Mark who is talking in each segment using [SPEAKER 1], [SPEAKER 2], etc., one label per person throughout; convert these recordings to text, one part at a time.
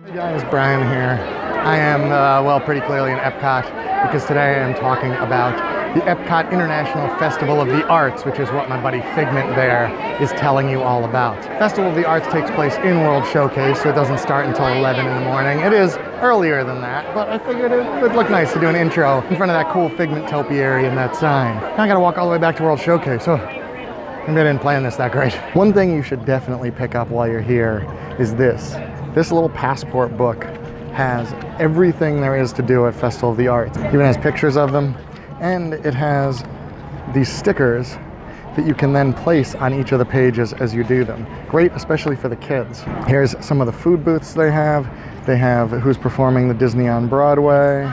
[SPEAKER 1] Hey guys, Brian here. I am, well, pretty clearly in Epcot because today I am talking about the Epcot International Festival of the Arts, which is what my buddy Figment there is telling you all about. Festival of the Arts takes place in World Showcase, so it doesn't start until 11 in the morning. It is earlier than that, but I figured it would look nice to do an intro in front of that cool Figment topiary and that sign. Now I gotta walk all the way back to World Showcase, so maybe I didn't plan this that great. One thing you should definitely pick up while you're here is this. This little passport book has everything there is to do at Festival of the Arts. It even has pictures of them, and it has these stickers that you can then place on each of the pages as you do them. Great, especially for the kids. Here's some of the food booths they have. They have who's performing the Disney on Broadway.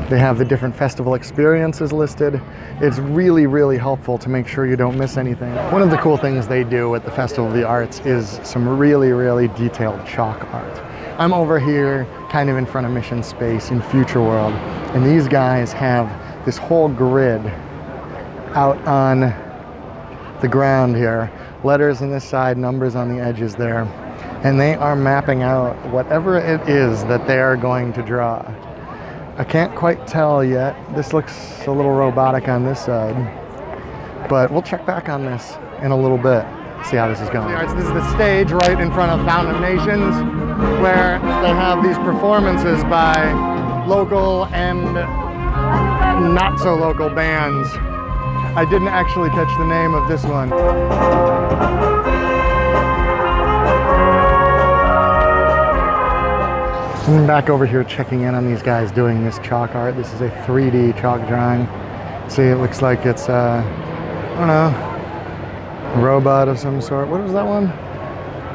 [SPEAKER 1] They have the different festival experiences listed. It's really, really helpful to make sure you don't miss anything. One of the cool things they do at the Festival of the Arts is some really, really detailed chalk art. I'm over here kind of in front of Mission Space in Future World, and these guys have this whole grid out on the ground here. Letters on this side, numbers on the edges there. And they are mapping out whatever it is that they are going to draw. I can't quite tell yet. This looks a little robotic on this side, but we'll check back on this in a little bit, see how this is going. This is the stage right in front of Fountain of Nations, where they have these performances by local and not so local bands. I didn't actually catch the name of this one. I'm back over here checking in on these guys doing this chalk art. This is a 3D chalk drawing. See, it looks like it's, I don't know, a robot of some sort. What was that one?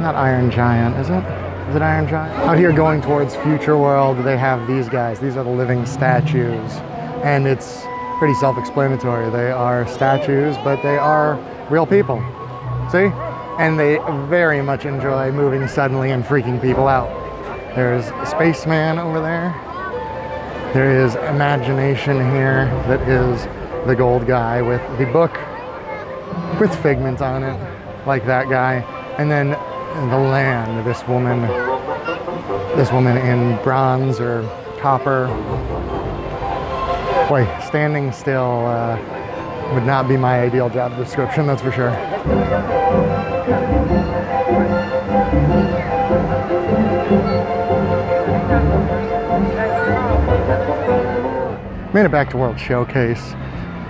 [SPEAKER 1] Not Iron Giant, is it? Is it Iron Giant? Out here going towards Future World, they have these guys. These are the living statues. And it's pretty self-explanatory. They are statues, but they are real people. See? And they very much enjoy moving suddenly and freaking people out. There's a spaceman over there. There is Imagination here that is the gold guy with the book with Figment on it, like that guy. And then the land, this woman in bronze or copper. Boy, standing still would not be my ideal job description, that's for sure. Made it back to World Showcase,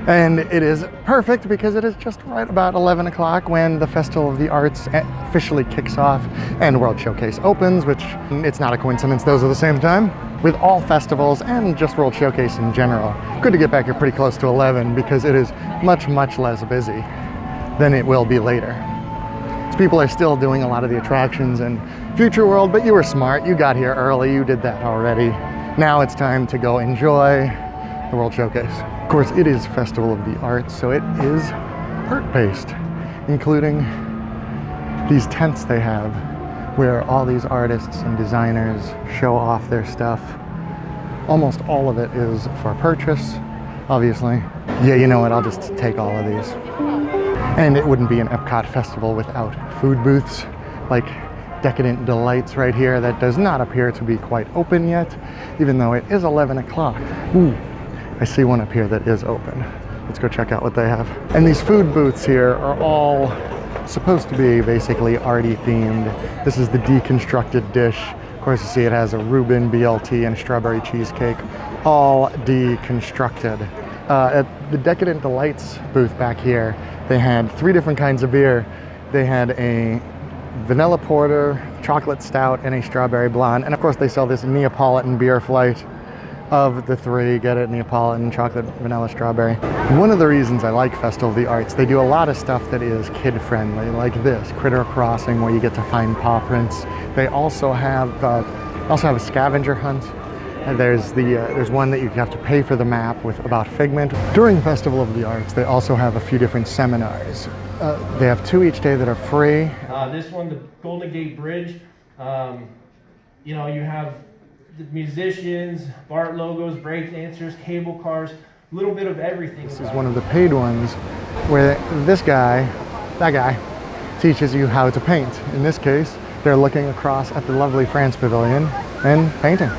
[SPEAKER 1] and it is perfect because it is just right about 11 o'clock when the Festival of the Arts officially kicks off and World Showcase opens, which it's not a coincidence those are the same time. With all festivals and just World Showcase in general, good to get back here pretty close to 11 because it is much, much less busy than it will be later. So people are still doing a lot of the attractions in Future World, but you were smart, you got here early, you did that already. Now it's time to go enjoy the World Showcase. Of course, it is Festival of the Arts, so it is art-based, including these tents they have where all these artists and designers show off their stuff. Almost all of it is for purchase, obviously. Yeah, you know what, I'll just take all of these. And it wouldn't be an Epcot festival without food booths, like Decadent Delights right here that does not appear to be quite open yet, even though it is 11 o'clock. Ooh, I see one up here that is open. Let's go check out what they have. And these food booths here are all supposed to be basically arty themed. This is the deconstructed dish. Of course, you see it has a Reuben BLT and strawberry cheesecake, all deconstructed. At the Decadent Delights booth back here, they had 3 different kinds of beer. They had a vanilla porter, chocolate stout, and a strawberry blonde. And of course, they sell this Neapolitan beer flight. Of the 3, get it, Neapolitan, chocolate, vanilla, strawberry. One of the reasons I like Festival of the Arts, they do a lot of stuff that is kid-friendly, like this, Critter Crossing, where you get to find paw prints. They also have a scavenger hunt. And there's one that you have to pay for the map with about Figment. During Festival of the Arts, they also have a few different seminars. They have 2 each day that are free.
[SPEAKER 2] This one, the Golden Gate Bridge, you know, you have the musicians, BART logos, break dancers, cable cars, little bit of everything.
[SPEAKER 1] This is one of the paid ones where that guy, teaches you how to paint. In this case, they're looking across at the lovely France Pavilion and painting.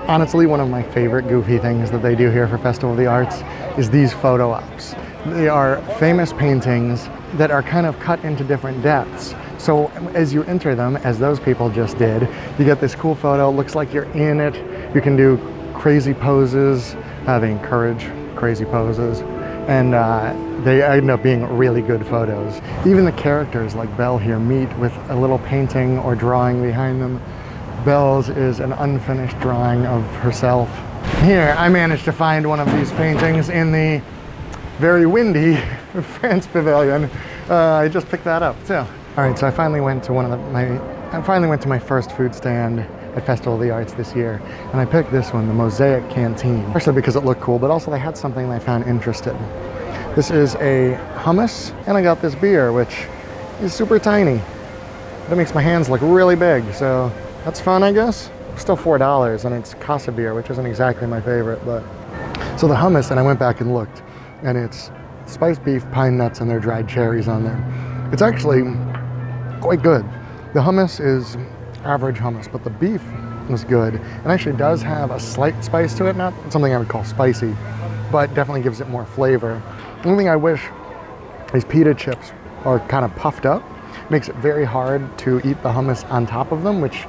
[SPEAKER 1] Honestly, one of my favorite goofy things that they do here for Festival of the Arts is these photo ops. They are famous paintings that are kind of cut into different depths. So as you enter them, as those people just did, you get this cool photo. It looks like you're in it. You can do crazy poses. They encourage crazy poses. And they end up being really good photos. Even the characters like Belle here meet with a little painting or drawing behind them. Belle's is an unfinished drawing of herself. Here, I managed to find one of these paintings in the very windy France Pavilion. I just picked that up too. All right, so I finally went to my first food stand at Festival of the Arts this year, and I picked this one, the Mosaic Canteen. Partially because it looked cool, but also they had something that I found interesting. This is a hummus, and I got this beer, which is super tiny. That makes my hands look really big, so that's fun, I guess. Still $4, and it's Casa beer, which isn't exactly my favorite, but... So the hummus, and I went back and looked, and it's spiced beef, pine nuts, and their dried cherries on there. It's actually quite good. The hummus is average hummus, but the beef was good. It actually does have a slight spice to it, not something I would call spicy, but definitely gives it more flavor. The only thing I wish is pita chips are kind of puffed up. Makes it very hard to eat the hummus on top of them, which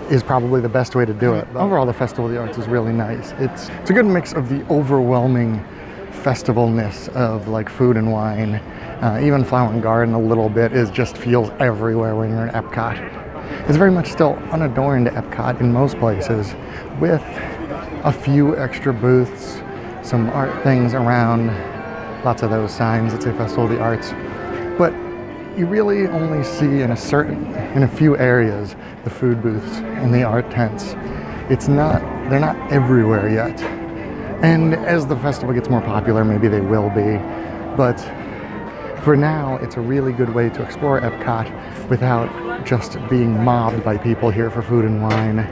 [SPEAKER 1] is probably the best way to do it. But overall, the Festival of the Arts is really nice. It's a good mix of the overwhelming festivalness of like food and wine. Even Flower and Garden a little bit just feels everywhere when you're in Epcot. It's very much still unadorned Epcot in most places, with a few extra booths, some art things around, lots of those signs that say Festival of the Arts. But you really only see in a few areas the food booths and the art tents. They're not everywhere yet. And as the festival gets more popular, maybe they will be. But for now, it's a really good way to explore Epcot without just being mobbed by people here for food and wine.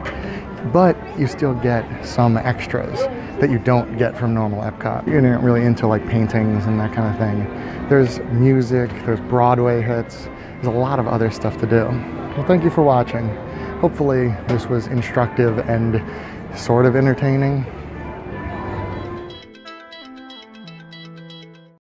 [SPEAKER 1] But you still get some extras that you don't get from normal Epcot. You're not really into like paintings and that kind of thing. There's music, there's Broadway hits, there's a lot of other stuff to do. Well, thank you for watching. Hopefully this was instructive and sort of entertaining.